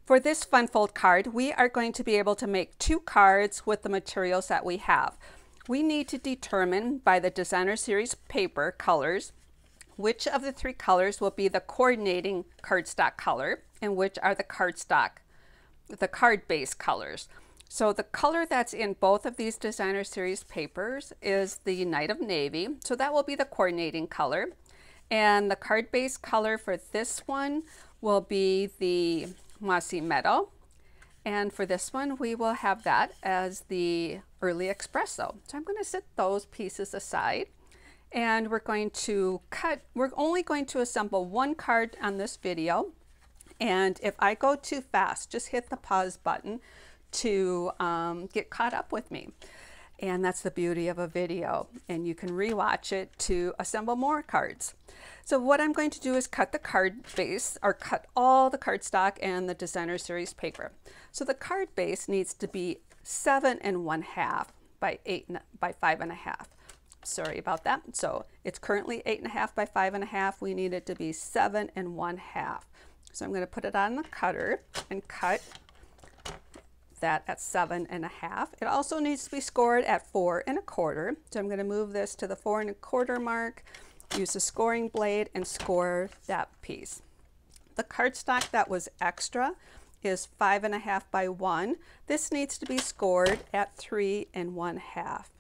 For this fun fold card, we are going to be able to make 2 cards with the materials that we have. We need to determine by the designer series paper colors which of the 3 colors will be the coordinating cardstock color and which are the card base colors. So the color that's in both of these designer series papers is the Night of Navy, so that will be the coordinating color. And the card base color for this one will be the Mossy Meadow. And for this one, we will have that as the Early Espresso. So I'm going to set those pieces aside. And we're going to we're only going to assemble 1 card on this video. And if I go too fast, just hit the pause button to get caught up with me. And that's the beauty of a video. And you can rewatch it to assemble more cards. So what I'm going to do is cut the card base, or cut all the cardstock and the designer series paper. So the card base needs to be 7 1/2 by 5 1/2. Sorry about that. So it's currently 8 1/2 by 5 1/2. We need it to be 7 1/2. So I'm going to put it on the cutter and cut that at 7 1/2. It also needs to be scored at 4 1/4. So I'm going to move this to the 4 1/4 mark, use a scoring blade and score that piece. The cardstock that was extra is 5 1/2 by 1. This needs to be scored at 3 1/2.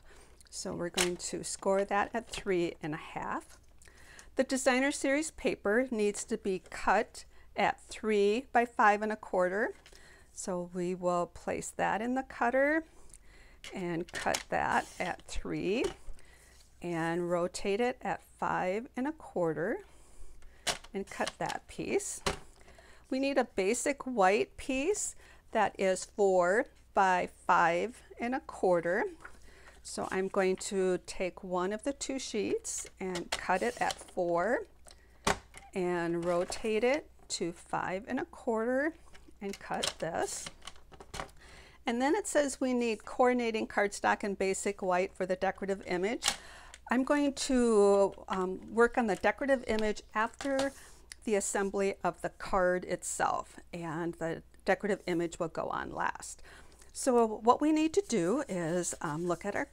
So we're going to score that at 3 1/2. The designer series paper needs to be cut at 3 by 5 1/4. So we will place that in the cutter and cut that at 3 and rotate it at 5 1/4 and cut that piece. We need a basic white piece that is 4 by 5 1/4. So I'm going to take one of the 2 sheets and cut it at 4 and rotate it to 5 1/4 and cut this. And then it says we need coordinating cardstock and basic white for the decorative image. I'm going to work on the decorative image after the assembly of the card itself, and the decorative image will go on last. So what we need to do is look at our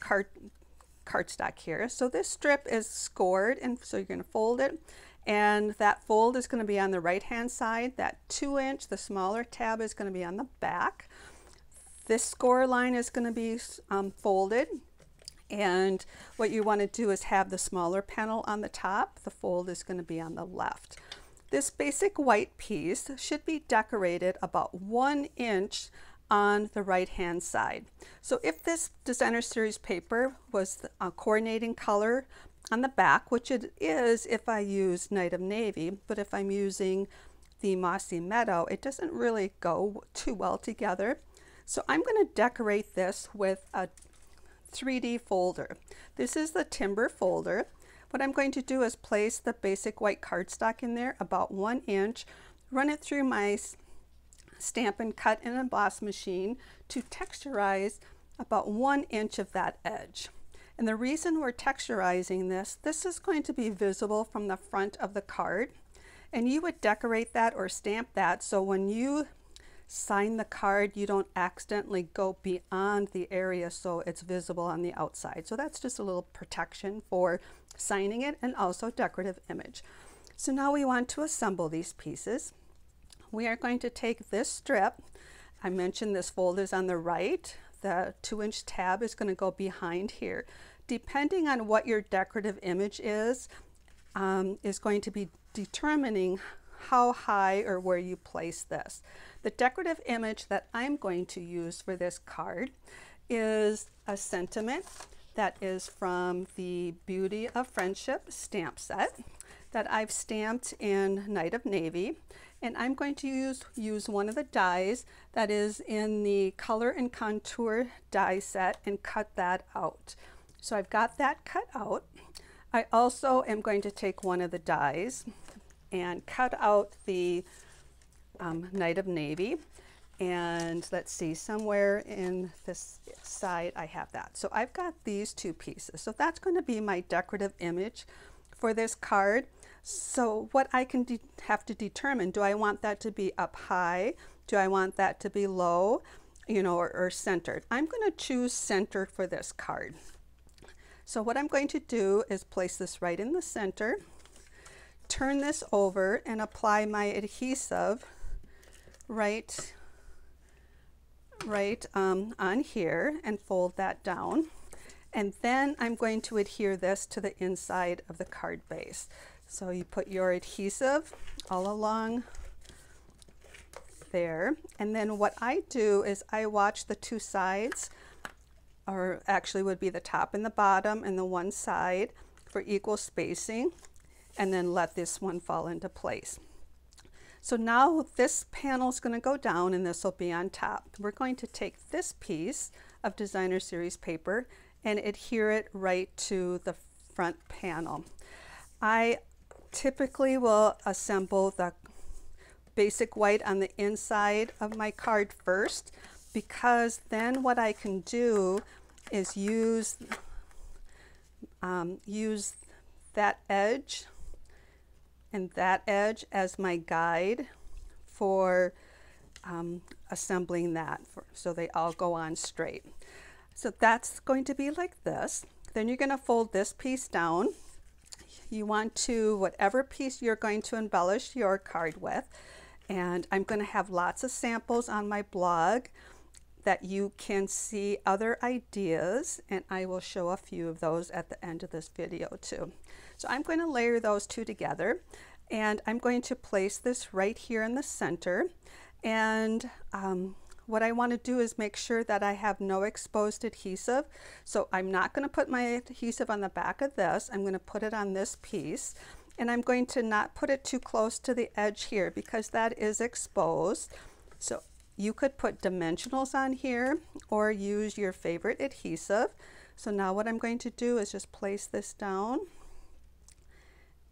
cardstock here. So this strip is scored, and so you're going to fold it, and that fold is going to be on the right hand side. That 2-inch, the smaller tab, is going to be on the back. This score line is going to be folded, and what you want to do is have the smaller panel on the top. The fold is going to be on the left. This basic white piece should be decorated about 1 inch on the right hand side. So if this designer series paper was a coordinating color on the back, which it is if I use Night of Navy, but if I'm using the Mossy Meadow, it doesn't really go too well together. So I'm going to decorate this with a 3D folder. This is the timber folder. What I'm going to do is place the basic white cardstock in there about 1 inch, run it through my Stampin' Cut and Emboss machine to texturize about 1 inch of that edge. And the reason we're texturizing this is going to be visible from the front of the card, and you would decorate that or stamp that so when you sign the card you don't accidentally go beyond the area so it's visible on the outside. So that's just a little protection for signing it and also decorative image. So now we want to assemble these pieces. We are going to take this strip. I mentioned this fold is on the right. The 2-inch tab is going to go behind here. Depending on what your decorative image is going to be determining how high or where you place this. The decorative image that I'm going to use for this card is a sentiment that is from the Beauty of Friendship stamp set that I've stamped in Night of Navy. And I'm going to use one of the dies that is in the Color and Contour die set and cut that out. So I've got that cut out. I also am going to take one of the dies and cut out the Night of Navy. And let's see, somewhere in this side I have that. So I've got these 2 pieces. So that's going to be my decorative image for this card. So what I can have to determine, do I want that to be up high Do I want that to be low, you know, or centered? I'm going to choose centered for this card. So what I'm going to do is place this right in the center, turn this over and apply my adhesive right on here and fold that down. And then I'm going to adhere this to the inside of the card base. So you put your adhesive all along there. And then what I do is I watch the two sides, or actually would be the top and the bottom and the one side, for equal spacing, and then let this one fall into place. So now this panel is going to go down and this will be on top. We're going to take this piece of designer series paper and adhere it right to the front panel. I typically will assemble the basic white on the inside of my card first, because then what I can do is use that edge and that edge as my guide for assembling that, so they all go on straight. So that's going to be like this. Then you're going to fold this piece down. You want to, whatever piece you're going to embellish your card with, and I'm going to have lots of samples on my blog that you can see other ideas, and I will show a few of those at the end of this video too. So I'm going to layer those two together, and I'm going to place this right here in the center. And what I want to do is make sure that I have no exposed adhesive. So I'm not going to put my adhesive on the back of this. I'm going to put it on this piece, and I'm going to not put it too close to the edge here because that is exposed. So you could put dimensionals on here or use your favorite adhesive. So now what I'm going to do is just place this down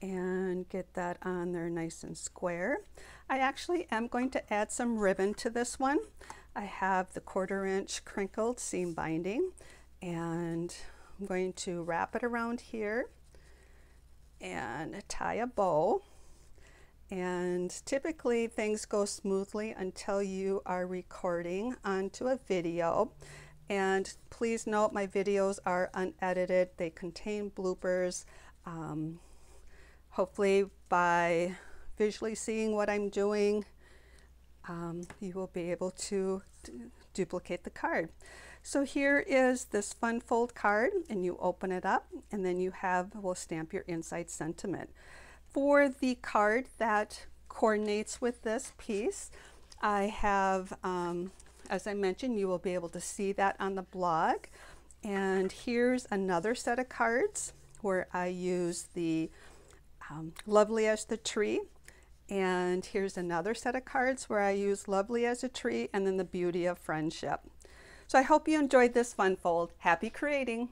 and get that on there nice and square. I actually am going to add some ribbon to this one. I have the 1/4 inch crinkled seam binding, and I'm going to wrap it around here and tie a bow. And typically things go smoothly until you are recording onto a video. And please note, my videos are unedited. They contain bloopers. Hopefully by visually seeing what I'm doing, you will be able to duplicate the card. So here is this fun fold card, and you open it up, and then you will stamp your inside sentiment. For the card that coordinates with this piece, I have, as I mentioned, you will be able to see that on the blog. And here's another set of cards where I use the Lovely as the Tree. And here's another set of cards where I use Lovely as a Tree and then the Beauty of Friendship. So I hope you enjoyed this fun fold. Happy creating!